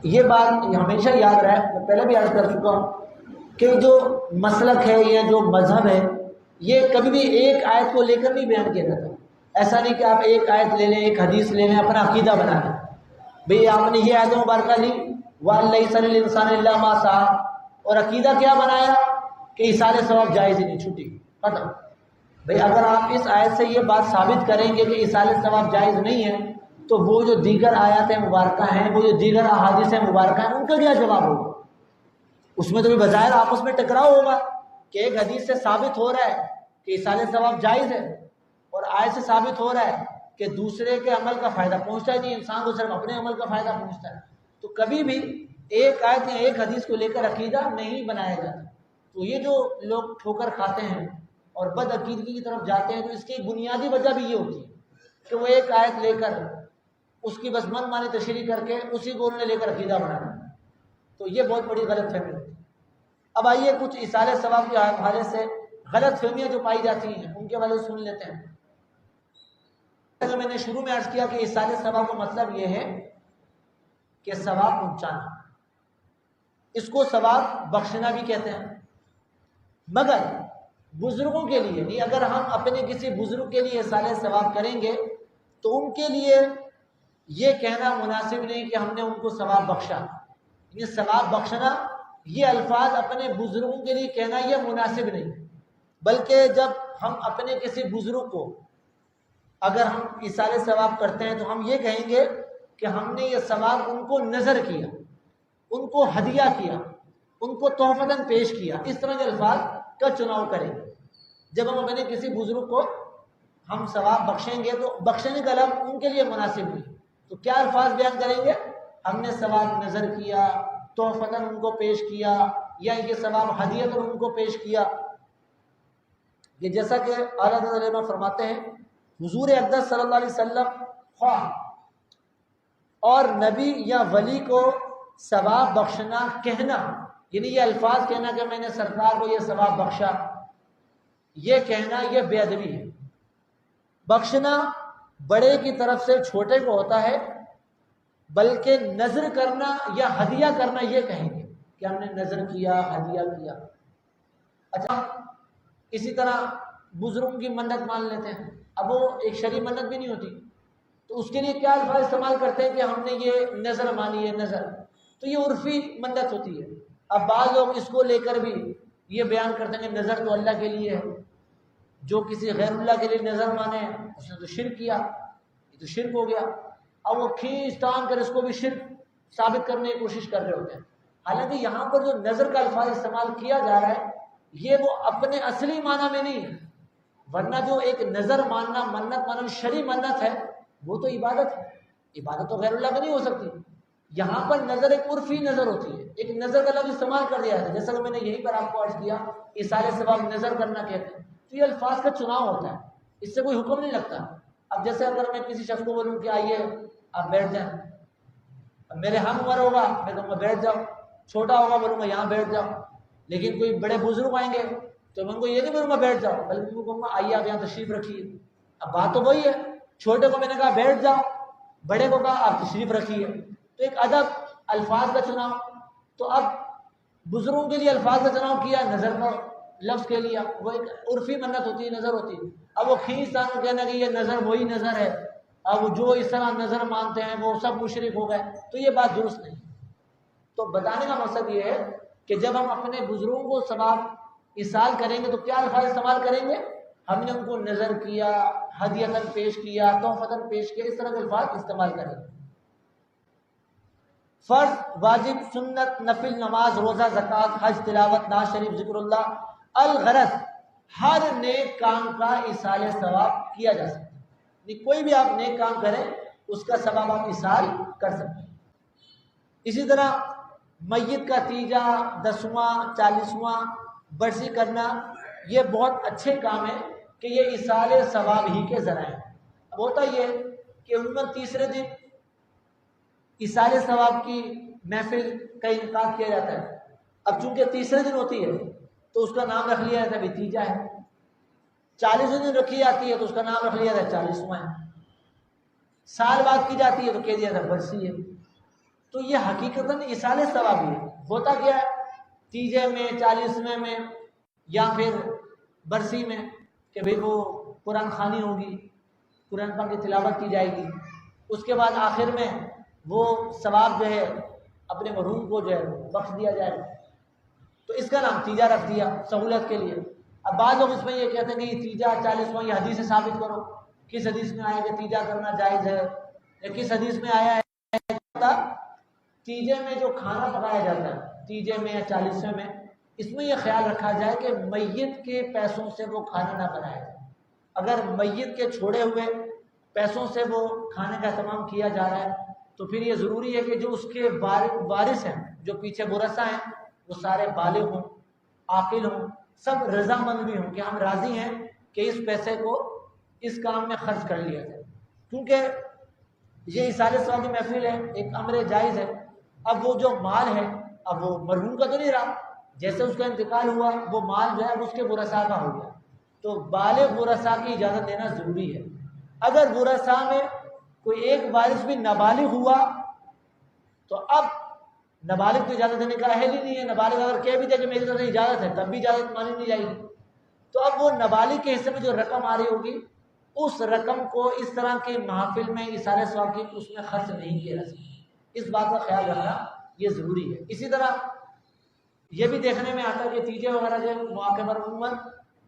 یہ بات ہمیشہ یاد رہے، میں پہلے بھی عرض کر چکا ہوں کہ جو مسلک ہے یا جو مذہب ہے یہ کبھی بھی ایک آیت کو لے کر نہیں بیان کیا جاتا۔ ایسا نہیں کہ آپ ایک آیت لے لیں، ایک حدیث لے لیں، اپنا عقیدہ بنا لیں۔ بھئی آپ نے یہ آیت مبارکہ لی وَلَيْسَ لِلْإِنسَانِ إِلَّا مَا سَعَىٰ، اور عقیدہ کیا بنایا کہ ایصال ثواب جائز ہی نہیں، چھٹی ختم۔ بھئی اگر آپ اس آیت سے یہ بات ثابت کریں گے کہ ایصال ثواب جائز نہیں ہے تو وہ جو دیگر آیات مبارکہ ہیں، وہ جو دیگر احادیث مبارکہ ہیں، ان کا کیا جواب ہوگا؟ اس میں تو بھی بظاہر آپس میں ٹکراؤ ہوگا کہ ایک حدیث سے ثابت ہو رہا ہے کہ ایصال ثواب جائز ہے، اور آیت سے ثابت ہو رہا ہے کہ دوسرے کے عمل کا فائدہ پہنچتا ہی نہیں، انسان کو صرف اپنے عمل کا فائدہ پہنچتا ہے۔ تو کبھی بھی ایک آیت یا ایک حدیث کو لے کر عقیدہ نہیں بنایا جاتا۔ تو یہ جو لوگ ٹھوکر کھاتے ہیں اور بد عقیدگی کی طرف جاتے ہیں، تو اس کی بنیادی وجہ بھی یہ ہوتی ہے کہ وہ ایک آیت لے کر اس کی بس من مانی تشریح کر کے اسی کو انہوں نے لے کر عقیدہ بنانا، تو یہ بہت بڑی غلط فہمی ہوتی ہے۔ اب آئیے کچھ ایصال ثواب کے حوالے سے غلط فہمیاں جو پائی جاتی ہیں ان کے حوالے سے سن لیتے ہیں۔ جو میں نے شروع میں عرض کیا کہ ایصال ثواب کا مطلب یہ ہے کہ ثواب پہنچانا، اس کو ثواب بخشنا بھی کہتے ہیں، مگر بزرگوں کے لیے نہیں۔ اگر ہم اپنے کسی بزرگ کے لیے ایصال ثواب کریں گے تو ان کے لیے یہ کہنا مناسب نہیں کہ ہم نے ان کو ثواب بخشا۔ یہ ثواب بخشنا، یہ الفاظ اپنے بزرگوں کے لیے کہنا یہ مناسب نہیں، بلکہ جب ہم اپنے کسی بزرگ کو اگر ہم ایصال ثواب کرتے ہیں تو ہم یہ کہیں گے کہ ہم نے یہ ثواب ان کو نذر کیا، ان کو ہدیہ کیا، ان کو تحفتاً پیش کیا، اس طرح کے الفاظ کا چناؤ کریں گے۔ جب ہم اپنے کسی بزرگ کو ہم ثواب بخشیں گے تو بخشنے کا لفظ ان کے لیے مناسب نہیں، تو کیا الفاظ بیان کریں گے؟ ہم نے ثواب نذر کیا، تحفتاً ان کو پیش کیا، یا یہ ثواب ہدیتاً ان کو پیش کیا۔ یہ جیسا کہ اعلیٰ حضرت علیہ فرماتے ہیں حضور اقدس صلی اللہ علیہ وسلم خواہ اور نبی یا ولی کو ثواب بخشنا کہنا، یعنی یہ الفاظ کہنا کہ میں نے سرکار کو یہ ثواب بخشا، یہ کہنا یہ بے ادبی ہے۔ بخشنا بڑے کی طرف سے چھوٹے کو ہوتا ہے، بلکہ نذر کرنا یا ہدیہ کرنا یہ کہیں گے کہ ہم نے نذر کیا، ہدیہ کیا۔ اچھا، اسی طرح بزرگوں کی منت مان لیتے ہیں، اب وہ ایک شرعی منت بھی نہیں ہوتی، تو اس کے لیے کیا الفاظ استعمال کرتے ہیں کہ ہم نے یہ نذر مانی ہے، نذر، تو یہ عرفی منت ہوتی ہے۔ اب بعض لوگ اس کو لے کر بھی یہ بیان کرتے ہیں کہ نذر تو اللہ کے لیے ہے، جو کسی غیر اللہ کے لیے نذر مانے اس نے تو شرک کیا، یہ تو شرک ہو گیا۔ اب وہ کھینچ تان کر اس کو بھی شرک ثابت کرنے کی کوشش کر رہے ہوتے ہیں، حالانکہ یہاں پر جو نذر کا الفاظ استعمال کیا جا رہا ہے یہ وہ اپنے اصلی معنی میں نہیں ہے، ورنہ جو ایک نظر ماننا، منت ماننا شرعی منت ہے وہ تو عبادت ہے، عبادت تو غیر اللہ کا نہیں ہو سکتی۔ یہاں پر نظر ایک عرفی نظر ہوتی ہے، ایک نظر کا لفظ استعمال کر دیا ہے، جیسا کہ میں نے یہیں پر آپ کو عرض کیا ایصال ثواب نظر کرنا کہتے ہیں، تو یہ الفاظ کا چناؤ ہوتا ہے، اس سے کوئی حکم نہیں لگتا۔ اب جیسے اگر میں کسی شخص کو بولوں کہ آئیے آپ بیٹھ جائیں، اب میرے ہم عمر ہوگا میں کہوں گا بیٹھ جاؤ، چھوٹا ہوگا بولوں گا یہاں بیٹھ جاؤ، لیکن کوئی بڑے بزرگ آئیں گے تو میں ان کو یہ نہیں بولوں گا بیٹھ جاؤ، بلکہ میں کہوں گا آئیے آپ یہاں تشریف رکھیے۔ اب بات تو وہی ہے، چھوٹے کو میں نے کہا بیٹھ جاؤ، بڑے کو کہا آپ تشریف رکھیے، تو ایک ادب الفاظ کا چناؤ۔ تو اب بزرگوں کے لیے الفاظ کا چناؤ کیا، نظر کا لفظ کے لیا، وہ ایک عرفی منت ہوتی ہے، نظر ہوتی ہے۔ اب وہ کھینچ تان کہنا کہ یہ نظر وہی نظر ہے، اب جو اس طرح نظر مانتے ہیں وہ سب مشرک ہو گئے، تو یہ بات درست نہیں۔ تو بتانے کا مقصد یہ ہے کہ جب ہم اپنے بزرگوں کو ثواب ایصال کریں گے تو کیا الفاظ استعمال کریں گے؟ ہم نے ان کو نذر کیا، ہدیتاً پیش کیا، تحفتاً پیش کیا، اس طرح کے الفاظ استعمال کریں گے۔ فرض، واجب، سنت، نفل، نماز، روزہ، زکوٰۃ، حج، تلاوت، نعت شریف، ذکر اللہ، الغرض ہر نیک کام کا ایصال ثواب کیا جا سکتا ہے، کوئی بھی آپ نیک کام کریں اس کا ثواب آپ ایصال کر سکتے ہیں۔ اسی طرح میت کا تیجا، 10واں، 40واں برسی کرنا یہ بہت اچھے کام ہیں کہ یہ ایصال ثواب ہی کے ذرائع ہیں۔ اب ہوتا یہ کہ عموماً تیسرے دن ایصال ثواب کی محفل کا انعقاد کیا جاتا ہے۔ اب چونکہ تیسرے دن ہوتی ہے تو اس کا نام رکھ لیا جاتا ہے تیجا ہے، 40ویں دن رکھی جاتی ہے تو اس کا نام رکھ لیا جاتا ہے 40واں ہے، سال بعد کی جاتی ہے تو کہہ دیا جاتا ہے برسی ہے۔ تو یہ حقیقتاً اصال ثواب ہے۔ ہوتا کیا ہے تیجے میں، 40ویں میں یا پھر برسی میں کہ بھئی وہ قرآن خوانی ہوگی، قرآن پاک کی تلاوت کی جائے گی، اس کے بعد آخر میں وہ ثواب جو ہے اپنے مرحوم کو جو ہے بخش دیا جائے گا، تو اس کا نام تیجا رکھ دیا سہولت کے لیے۔ اب بعض لوگ اس میں یہ کہتے ہیں کہ یہ تیجا 40واں یہ حدیث سے ثابت کرو، کس حدیث میں آیا کہ تیجا کرنا جائز ہے، یا کس حدیث میں آیا ہے تیجے میں جو کھانا پکایا جاتا ہے تیجے میں یا 40ویں میں، اس میں یہ خیال رکھا جائے کہ میت کے پیسوں سے وہ کھانا نہ بنایا جائے۔ اگر میت کے چھوڑے ہوئے پیسوں سے وہ کھانے کا اہتمام کیا جا رہا ہے تو پھر یہ ضروری ہے کہ جو اس کے وارث ہیں، جو پیچھے ورثہ ہیں، وہ سارے بالغ ہوں، عاقل ہوں، سب رضامند بھی ہوں کہ ہم راضی ہیں کہ اس پیسے کو اس کام میں خرچ کر لیا جائے، کیونکہ یہ اصال ثواب کی محفل ہے، ایک امر جائز ہے۔ اب وہ جو مال ہے اب وہ مرحوم کا تو نہیں رہا، جیسے اس کا انتقال ہوا وہ مال جو ہے اس کے ورثاء کا ہو گیا، تو بالغ ورثاء کی اجازت دینا ضروری ہے۔ اگر ورثاء میں کوئی ایک وارث بھی نابالغ ہوا تو اب نابالغ کو اجازت دینے کا اہل ہی نہیں ہے، نابالغ اگر کہہ بھی دے کہ میری طرف سے اجازت ہے تب بھی اجازت مانی نہیں جائے گی، تو اب وہ نابالغ کے حصے میں جو رقم آ رہی ہوگی اس رقم کو اس طرح کے محافل میں اصال ثواب کی اس میں خرچ نہیں کیا جا سکتا، اس بات کا خیال رکھنا یہ ضروری ہے۔ اسی طرح یہ بھی دیکھنے میں آتا ہے کہ تیجے وغیرہ کے مواقع پر عموماً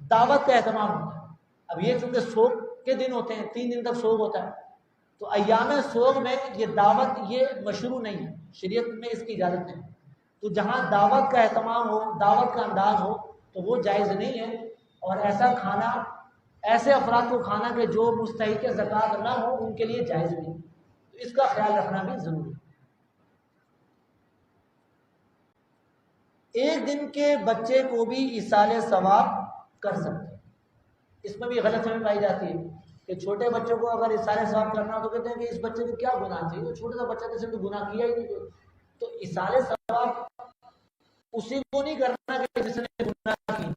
دعوت کا اہتمام ہوتا ہے۔ اب یہ چونکہ سوگ کے دن ہوتے ہیں، 3 دن تک سوگ ہوتا ہے، تو ایام سوگ میں یہ دعوت یہ مشروع نہیں ہے، شریعت میں اس کی اجازت نہیں، تو جہاں دعوت کا اہتمام ہو، دعوت کا انداز ہو تو وہ جائز نہیں ہے، اور ایسا کھانا ایسے افراد کو کھانا کہ جو مستحق زکوٰۃ نہ ہو ان کے لیے جائز نہیں، تو اس کا خیال رکھنا بھی ضروری ہے۔ ایک دن کے بچے کو بھی ایصال ثواب کر سکتے ہیں، اس میں بھی غلط فہمی پائی جاتی ہے کہ چھوٹے بچوں کو اگر ایصال ثواب کرنا ہو تو کہتے ہیں کہ اس بچے کو کیا گناہ چاہیے، تو چھوٹا سا بچہ تو اس نے تو گناہ کیا ہی نہیں، تو ایصال ثواب اسی کو نہیں کرنا کہ جس نے گناہ کی،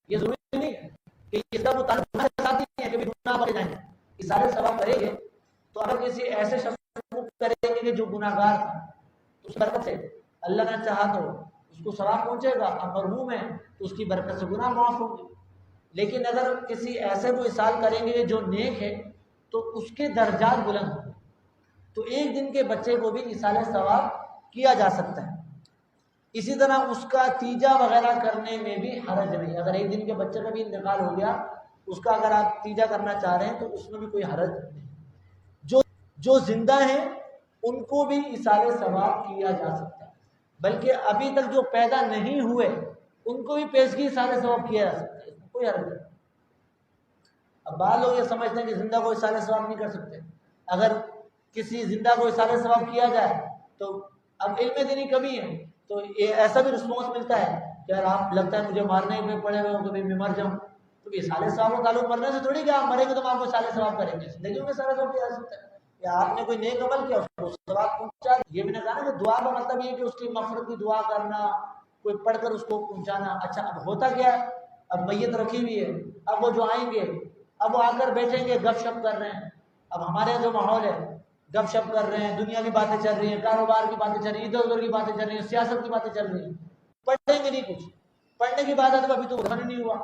یہ ضروری نہیں ہے کہ اس کا متعلق گناہ کے ساتھ نہیں ہے کہ گناہ بڑھ جائیں گے، ایصال ثواب کریں گے تو اگر کسی ایسے شخص کو کریں گے کہ جو گناہ گار تھا تو اس برکت سے اللہ نے چاہا تو اس کو ثواب پہنچے گا، اب مرحوم ہے تو اس کی برکت سے گناہ معاف ہوں گے۔ لیکن اگر کسی ایسے کو ایصال کریں گے جو نیک ہے تو اس کے درجات بلند ہوں گے، تو ایک دن کے بچے کو بھی ایصال ثواب کیا جا سکتا ہے۔ اسی طرح اس کا تیجا وغیرہ کرنے میں بھی حرج نہیں، اگر ایک دن کے بچے کا بھی انتقال ہو گیا اس کا اگر آپ تیجا کرنا چاہ رہے ہیں تو اس میں بھی کوئی حرج نہیں، جو زندہ ہیں ان کو بھی ایصال ثواب کیا جا سکتا ہے، بلکہ ابھی تک جو پیدا نہیں ہوئے ان کو بھی پیشگی ایصال ثواب کیا جا سکتا ہے، اس میں کوئی حرج نہیں۔ اب بعض لوگ یہ سمجھتے ہیں کہ زندہ کو ایصال ثواب نہیں کر سکتے، اگر کسی زندہ کو ایصال ثواب کیا جائے تو اب علم دینی کمی ہے، تو یہ ایسا بھی رسپانس ملتا ہے کہ یار آپ لگتا ہے مجھے مارنے میں پڑے ہوئے ہو کہ میں مر جاؤں، تو ایصال ثواب کا تعلق مرنے سے تھوڑی کہ آپ مریں گے تو آپ کو ایصال ثواب کریں گے، زندگی میں ایصال ثواب کیا جا سکتا ہے، یا آپ نے کوئی نیک عمل کیا اس کو ثواب پہنچا، یہ بھی نے کہا نا کہ دعا کا مطلب یہ ہے کہ اس کی مغفرت کی دعا کرنا، کوئی پڑھ کر اس کو پہنچانا۔ اچھا اب ہوتا کیا ہے، اب میت رکھی ہوئی ہے، اب وہ جو آئیں گے اب وہ آ کر بیٹھیں گے گپ شپ کر رہے ہیں، اب ہمارے یہاں جو ماحول ہے گپ شپ کر رہے ہیں، دنیا کی باتیں چل رہی ہیں، کاروبار کی باتیں چل رہی ہیں، ادھر ادھر کی باتیں چل رہی ہیں، سیاست کی باتیں چل رہی ہیں، پڑھیں گے نہیں کچھ، پڑھنے کی بات ہے تو ابھی تو گھر نہیں ہوا،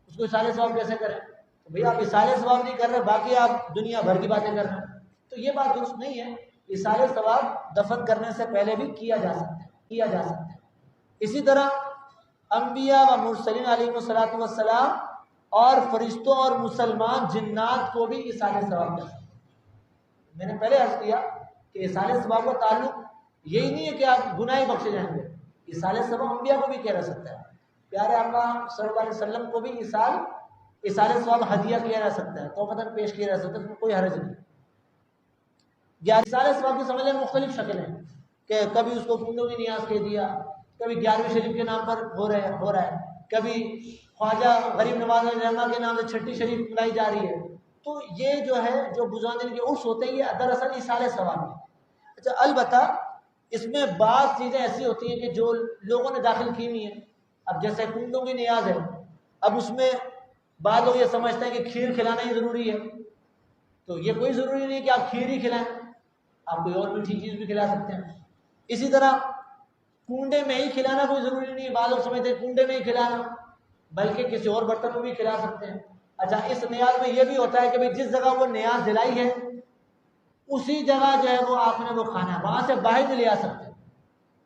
اس کو ایصال ثواب کیسے کریں؟ تو بھئی آپ ایصال ثواب نہیں کر رہے، باقی آپ دنیا بھر کی باتیں کر رہے ہیں، تو یہ بات درست نہیں ہے۔ ایصال ثواب دفن کرنے سے پہلے بھی کیا جا سکتا ہے۔ اسی طرح انبیاء و مرسلین علیہ الصلوۃ والسلام اور فرشتوں اور مسلمان جنات کو بھی ایصال ثواب کر سکتے ہیں۔ میں نے پہلے عرض کیا کہ ایصال ثواب کا تعلق یہی نہیں ہے کہ آپ گناہ بخشے جائیں گے، ایصال ثواب انبیاء کو بھی کیا جا سکتا ہے، پیارے آقا صلی اللہ علیہ وسلم کو بھی ایصال ثواب ہدیہ کیا جا سکتا ہے، تحفتاً پیش کیا جا سکتا ہے، اس میں کوئی حرج نہیں۔ ایصال ثواب کی سمجھنے میں مختلف شکلیں ہیں کہ کبھی اس کو کنڈوں کی نیاز کہہ دیا، کبھی 11ویں شریف کے نام پر ہو رہا ہے، کبھی خواجہ غریب نواز رحمہ کے نام سے چھٹی شریف ملائی جا رہی ہے، تو یہ جو ہے جو بزرگان کے عرس ہوتے ہیں یہ دراصل ایصال ثواب ہے۔ اچھا البتہ اس میں بعض چیزیں ایسی ہوتی ہیں کہ جو لوگوں نے داخل کی نہیں ہیں، اب جیسے کنڈوں کی نیاز ہے، اب اس میں بعض لوگ یہ سمجھتے ہیں کہ کھیر کھلانا ہی ضروری ہے، تو یہ کوئی ضروری نہیں کہ آپ کھیر ہی کھلائیں، آپ کوئی اور میٹھی چیز بھی کھلا سکتے ہیں۔ اسی طرح کنڈے میں ہی کھلانا کوئی ضروری نہیں ہے، بعض لوگ سمجھتے ہیں کنڈے میں ہی کھلانا، بلکہ کسی اور برتن میں بھی کھلا سکتے ہیں۔ اچھا، اس نیاز میں یہ بھی ہوتا ہے کہ بھئی جس جگہ وہ نیاز دلائی ہے اسی جگہ جو ہے وہ آپ نے وہ کھانا ہے، وہاں سے باہر نہیں لے آ سکتے۔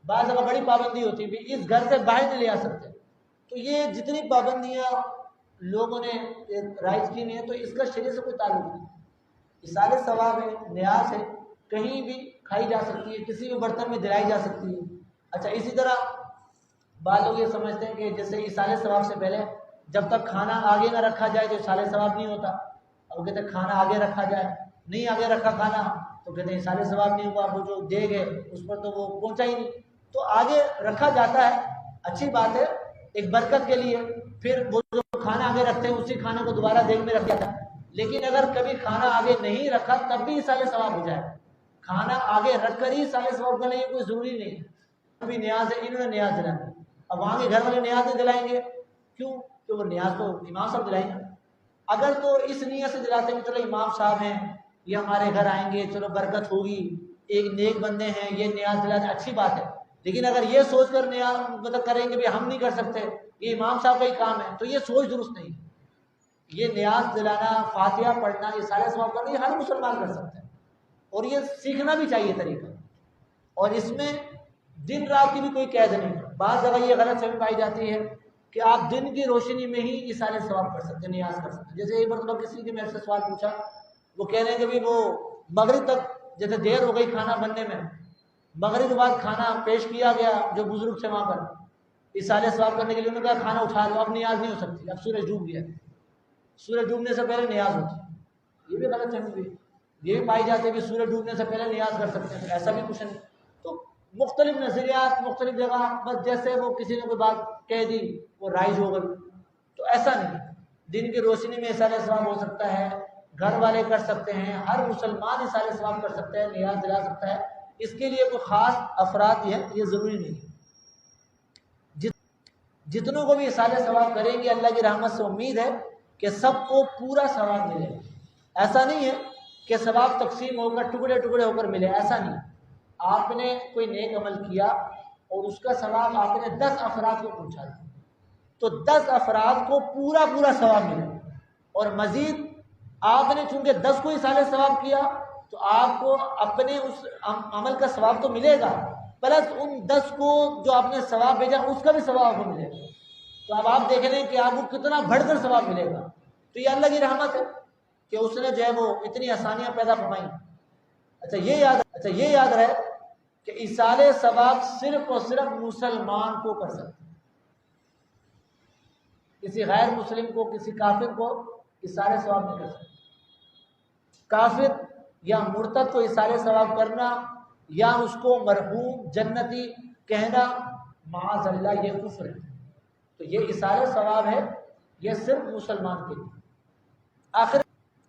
بعض جگہ بڑی پابندی ہوتی ہے کہ اس گھر سے باہر نہیں لے آ سکتے، تو یہ جتنی پابندیاں لوگوں نے رائج کی ہیں تو اس کا شریعت سے کوئی تعلق نہیں۔ اصال ثواب ہے، نیاز ہے، کہیں بھی کھائی جا سکتی ہے، کسی بھی برتن میں دلائی جا سکتی ہے۔ اچھا، اسی طرح بعض لوگ یہ سمجھتے ہیں کہ جیسے اصال ثواب سے پہلے جب تک کھانا آگے نہ رکھا جائے تو اصال ثواب نہیں ہوتا، اور کہتے ہیں کھانا آگے رکھا جائے، نہیں آگے رکھا کھانا تو کہتے ہیں اصال ثواب نہیں ہوا، وہ جو دیگ ہے اس پر تو وہ پہنچا ہی نہیں۔ تو آگے رکھا جاتا ہے، اچھی بات ہے، ایک برکت کے لیے، پھر وہ جو کھانا آگے رکھتے ہیں اسی کھانے کو دوبارہ دیگ میں رکھ جاتا ہے۔ لیکن اگر کبھی کھانا آگے نہیں رکھا تب بھی اصال ثواب ہو جائے، کھانا آگے رکھ کر ہی اصال ثواب کرنا یہ کوئی ضروری نہیں ہے۔ ابھی نیاز ہے، انہوں نے نیاز دلانی، اب وہاں کے گھر والے نیاز نہیں دلائیں گے، کیوں کہ وہ نیاز تو امام صاحب دلائیں گے۔ اگر تو اس نیت سے دلاتے ہیں چلو امام صاحب ہیں یہ ہمارے گھر آئیں گے، چلو برکت ہوگی، ایک نیک بندے ہیں یہ نیاز دلاتے، اچھی بات ہے، لیکن اگر یہ سوچ کر نیاز مطلب کریں گے بھی ہم نہیں کر سکتے، یہ امام صاحب کا ہی کام ہے، تو یہ سوچ درست نہیں ہے۔ یہ نیاز دلانا، فاتحہ پڑھنا، یہ سارے ثواب کرنا یہ ہر مسلمان کر سکتا ہے، اور یہ سیکھنا بھی چاہیے طریقہ، اور اس میں دن رات کی بھی کوئی قید نہیں۔ بعض جگہ یہ غلط فہمی پائی جاتی ہے کہ آپ دن کی روشنی میں ہی یہ سارے ثواب کر سکتے ہیں، نیاز کر سکتے ہیں۔ جیسے ایک مرتبہ کسی نے میرے سے سوال پوچھا، وہ کہہ رہے ہیں کہ بھی وہ مغرب تک جیسے دیر ہو گئی کھانا بننے میں، مغرب کے بعد کھانا پیش کیا گیا جو بزرگ تھے وہاں پر اصالہ ثواب کرنے کے لیے، انہوں نے کہا کھانا اٹھا لو، اب نیاز نہیں ہو سکتی، اب سورج ڈوب گیا، سورج ڈوبنے سے پہلے نیاز ہوتی ہے۔ یہ بھی غلط فہمی ہوئی، یہ بھی پائی جاتی ہے کہ سورج ڈوبنے سے پہلے نیاز کر سکتے ہیں، تو ایسا بھی کچھ نہیں۔ تو مختلف نظریات، مختلف جگہ، بس جیسے وہ کسی نے کوئی بات کہہ دی وہ رائج ہو گئی، تو ایسا نہیں۔ دن کی روشنی میں اصالہ ثواب ہو سکتا ہے، گھر والے کر سکتے ہیں، ہر مسلمان اصالہ ثواب کر سکتا ہے، نیاز دلا سکتا ہے، اس کے لیے کوئی خاص افراد یہ ضروری نہیں۔ جتنوں کو بھی اصالہ ثواب کریں گے اللہ کی رحمت سے امید ہے کہ سب کو پورا ثواب ملے۔ ایسا نہیں ہے کہ ثواب تقسیم ہو کر ٹکڑے ٹکڑے ہو کر ملے، ایسا نہیں۔ آپ نے کوئی نیک عمل کیا اور اس کا ثواب آپ نے 10 افراد کو پہنچا دیا تو 10 افراد کو پورا ثواب ملے، اور مزید آپ نے چونکہ 10 کو اصالہ ثواب کیا تو آپ کو اپنے اس عمل کا ثواب تو ملے گا، پلس ان 10 کو جو آپ نے ثواب بھیجا اس کا بھی ثواب آپ کو ملے گا۔ تو اب آپ دیکھ لیں کہ آپ کو کتنا بڑھ کر ثواب ملے گا۔ تو یہ اللہ کی رحمت ہے کہ اس نے جو ہے وہ اتنی آسانیاں پیدا فرمائی۔ اچھا یہ یاد رہے کہ ایصال ثواب صرف اور صرف مسلمان کو کر سکتے ہیں، کسی غیر مسلم کو، کسی کافر کو ایصال ثواب نہیں کر سکتے۔ کافر یا مرتد کو ایصال ثواب کرنا یا اس کو مرحوم جنتی کہنا معاذ اللہ یہ کفر ہے۔ تو یہ ایصال ثواب ہے، یہ صرف مسلمان کے لیے۔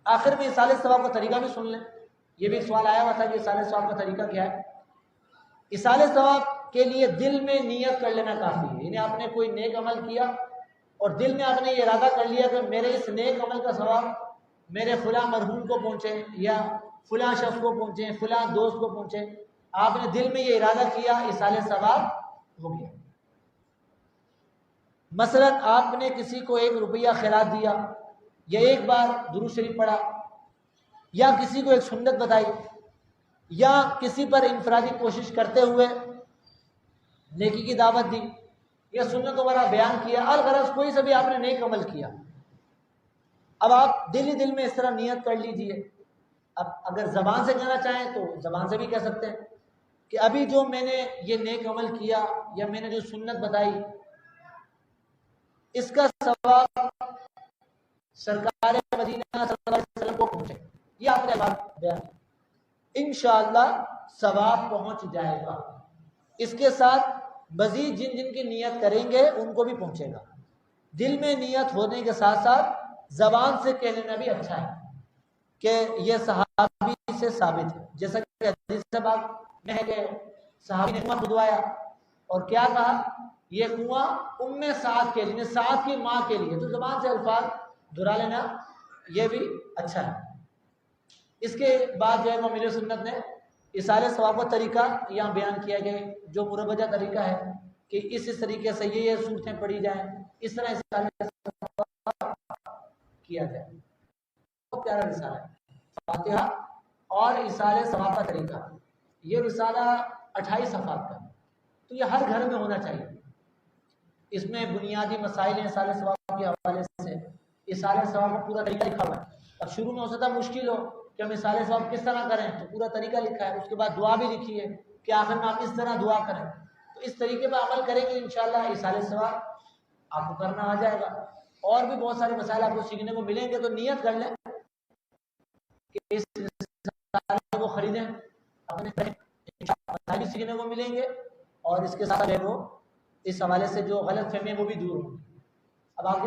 آخر میں ایصال ثواب کا طریقہ بھی سن لیں، یہ بھی ایک سوال آیا ہوا تھا کہ ایصال ثواب کا طریقہ کیا ہے۔ ایصال ثواب کے لیے دل میں نیت کر لینا کافی ہے، یعنی آپ نے کوئی نیک عمل کیا اور دل میں آپ نے یہ ارادہ کر لیا کہ میرے اس نیک عمل کا ثواب میرے فلاں مرحوم کو پہنچے یا فلاں شخص کو پہنچے، فلاں دوست کو پہنچے، آپ نے دل میں یہ ارادہ کیا، ایصال ثواب ہو گیا۔ مثلا آپ نے کسی کو 1 روپیہ خیرات دیا، یا ایک بار درود شریف پڑھا، یا کسی کو ایک سنت بتائی، یا کسی پر انفرادی کوشش کرتے ہوئے نیکی کی دعوت دی، یا سنت وغیرہ بیان کیا، الغرض کوئی سے بھی آپ نے نیک عمل کیا۔ اب آپ دل ہی دل میں اس طرح نیت کر لیجئے۔ اب اگر زبان سے کہنا چاہیں تو زبان سے بھی کہہ سکتے ہیں کہ ابھی جو میں نے یہ نیک عمل کیا یا میں نے جو سنت بتائی اس کا ثواب سرکار مدینہ صلی اللہ علیہ وسلم کو پہنچے، یہ آپ نے بات بیان کی، انشاءاللہ ثواب پہنچ جائے گا۔ اس کے ساتھ مزید جن جن کی نیت کریں گے ان کو بھی پہنچے گا۔ دل میں نیت ہونے کے ساتھ ساتھ زبان سے کہہ لینا بھی اچھا ہے کہ یہ صحابی سے ثابت ہے، جیسا کہ حدیث سے بات میں ہے کہ صحابی نے کنواں کھدوایا اور کیا کہا، یہ کنواں ام سعد کے لیے، سعد کی ماں کے لیے، تو زبان سے الفاظ دہرا لینا یہ بھی اچھا ہے۔ اس کے بعد جو ہے وہ میرے سنت نے اصالہ ثواب کا طریقہ یہاں بیان کیا گیا، جو مروجہ طریقہ ہے کہ اس طریقے سے یہ صورتیں پڑھی جائیں، اس طرح اصالہ ثواب کیا جائے۔ بہت پیارا رسالہ ہے فاتحہ اور اصالہ ثواب کا طریقہ۔ یہ رسالہ 28 صفحات کا، تو یہ ہر گھر میں ہونا چاہیے۔ اس میں بنیادی مسائل ہیں اصالہ ثواب کے حوالے سے، اصالہ ثواب کا پورا طریقہ لکھا ہوا ہے۔ اب شروع میں ہو سکتا ہے مشکل ہو کہ ہم اصالہ ثواب کس طرح کریں، تو پورا طریقہ لکھا ہے، اس کے بعد دعا بھی لکھی ہے کہ آخر میں آپ اس طرح دعا کریں۔ تو اس طریقے پر عمل کریں گے انشاءاللہ اصالہ ثواب آپ کو کرنا آ جائے گا۔ اور بھی بہت سارے مسائل آپ کو سیکھنے کو ملیں گے، تو نیت کر لیں کہ اس رسالے کو خریدیں، اپنے مسائل بھی سیکھنے کو ملیں گے، اور اس کے ساتھ وہ اس حوالے سے جو غلط فہمی ہے وہ بھی دور ہوں۔ اب آپ کے